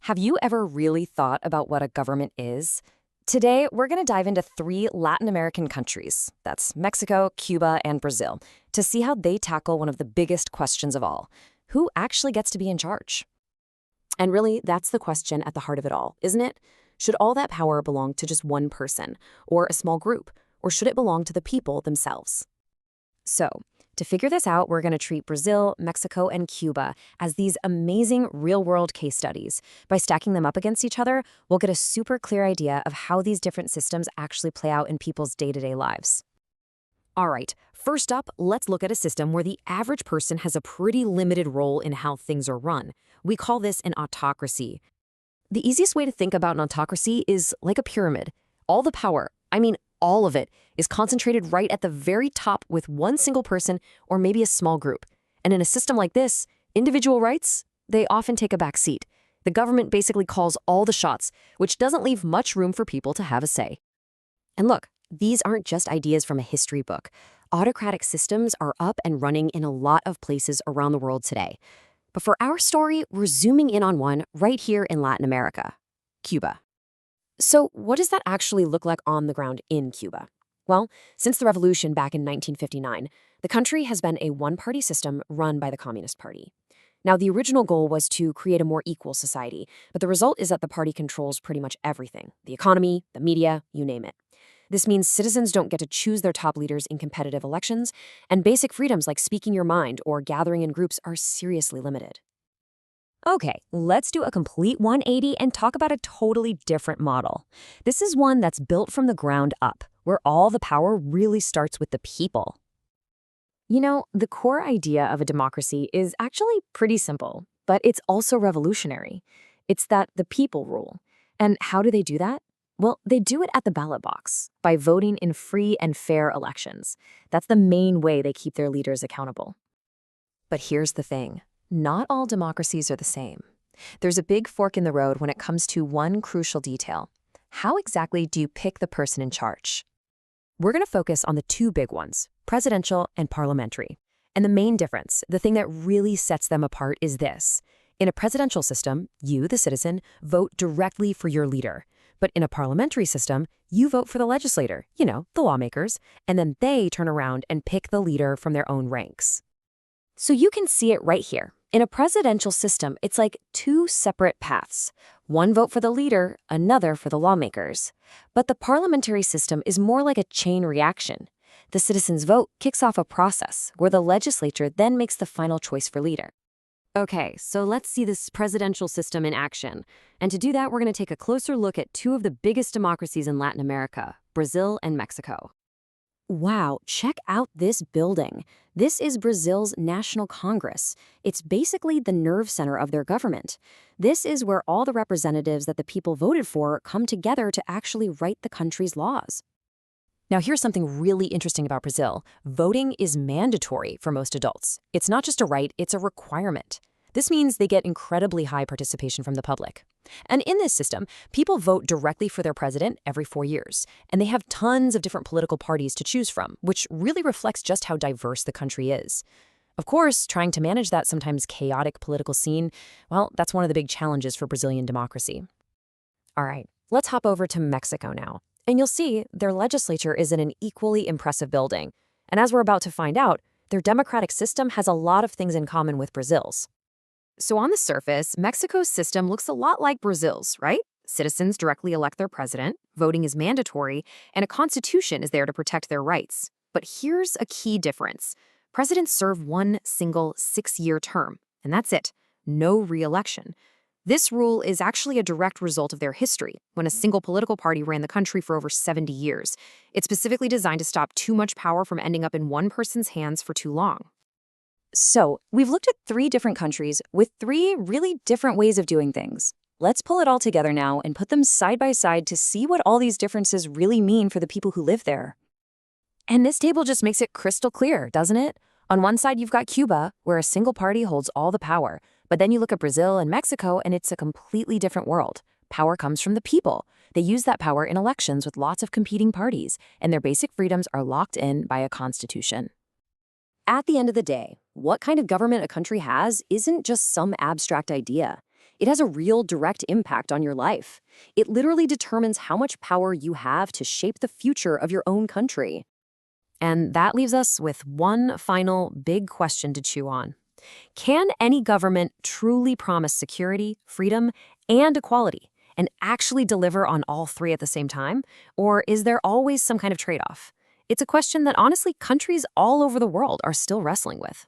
Have you ever really thought about what a government is? Today, we're going to dive into three Latin American countries, that's Mexico, Cuba, and Brazil, to see how they tackle one of the biggest questions of all. Who actually gets to be in charge? And really, that's the question at the heart of it all, isn't it? Should all that power belong to just one person, or a small group, or should it belong to the people themselves? So, to figure this out, we're going to treat Brazil, Mexico, and Cuba as these amazing real-world case studies. By stacking them up against each other, we'll get a super clear idea of how these different systems actually play out in people's day-to-day lives. All right, first up, let's look at a system where the average person has a pretty limited role in how things are run. We call this an autocracy. The easiest way to think about an autocracy is like a pyramid. All the power, all of it, is concentrated right at the very top with one single person or maybe a small group. And in a system like this, individual rights, they often take a back seat. The government basically calls all the shots, which doesn't leave much room for people to have a say. And look, these aren't just ideas from a history book. Autocratic systems are up and running in a lot of places around the world today. But for our story, we're zooming in on one right here in Latin America, Cuba. So what does that actually look like on the ground in Cuba? Well, since the revolution back in 1959, the country has been a one-party system run by the Communist Party. Now, the original goal was to create a more equal society, but the result is that the party controls pretty much everything: the economy, the media, you name it. This means citizens don't get to choose their top leaders in competitive elections, and basic freedoms like speaking your mind or gathering in groups are seriously limited. Okay, let's do a complete 180 and talk about a totally different model. This is one that's built from the ground up, where all the power really starts with the people. The core idea of a democracy is actually pretty simple, but it's also revolutionary. It's that the people rule. And how do they do that? Well, they do it at the ballot box, by voting in free and fair elections. That's the main way they keep their leaders accountable. But here's the thing. Not all democracies are the same. There's a big fork in the road when it comes to one crucial detail. How exactly do you pick the person in charge? We're going to focus on the two big ones, presidential and parliamentary. And the main difference, the thing that really sets them apart, is this. In a presidential system, you, the citizen, vote directly for your leader. But in a parliamentary system, you vote for the legislator, the lawmakers, and then they turn around and pick the leader from their own ranks. So you can see it right here. In a presidential system, it's like two separate paths. One vote for the leader, another for the lawmakers. But the parliamentary system is more like a chain reaction. The citizens' vote kicks off a process where the legislature then makes the final choice for leader. Okay, so let's see this presidential system in action. And to do that, we're going to take a closer look at two of the biggest democracies in Latin America, Brazil and Mexico. Wow, check out this building. This is Brazil's National Congress. It's basically the nerve center of their government. This is where all the representatives that the people voted for come together to actually write the country's laws. Now, here's something really interesting about Brazil. Voting is mandatory for most adults. It's not just a right, it's a requirement. This means they get incredibly high participation from the public. And in this system, people vote directly for their president every 4 years. And they have tons of different political parties to choose from, which really reflects just how diverse the country is. Of course, trying to manage that sometimes chaotic political scene, well, that's one of the big challenges for Brazilian democracy. All right, let's hop over to Mexico now. And you'll see their legislature is in an equally impressive building. And as we're about to find out, their democratic system has a lot of things in common with Brazil's. So on the surface, Mexico's system looks a lot like Brazil's, right? Citizens directly elect their president, voting is mandatory, and a constitution is there to protect their rights. But here's a key difference. Presidents serve one single 6-year term, and that's it. No re-election. This rule is actually a direct result of their history, when a single political party ran the country for over 70 years. It's specifically designed to stop too much power from ending up in one person's hands for too long. So, we've looked at 3 different countries with 3 really different ways of doing things. Let's pull it all together now and put them side by side to see what all these differences really mean for the people who live there. And this table just makes it crystal clear, doesn't it? On one side, you've got Cuba, where a single party holds all the power. But then you look at Brazil and Mexico, and it's a completely different world. Power comes from the people. They use that power in elections with lots of competing parties, and their basic freedoms are locked in by a constitution. At the end of the day, what kind of government a country has isn't just some abstract idea. It has a real direct impact on your life. It literally determines how much power you have to shape the future of your own country. And that leaves us with one final big question to chew on. Can any government truly promise security, freedom, and equality, and actually deliver on all three at the same time? Or is there always some kind of trade-off? It's a question that honestly countries all over the world are still wrestling with.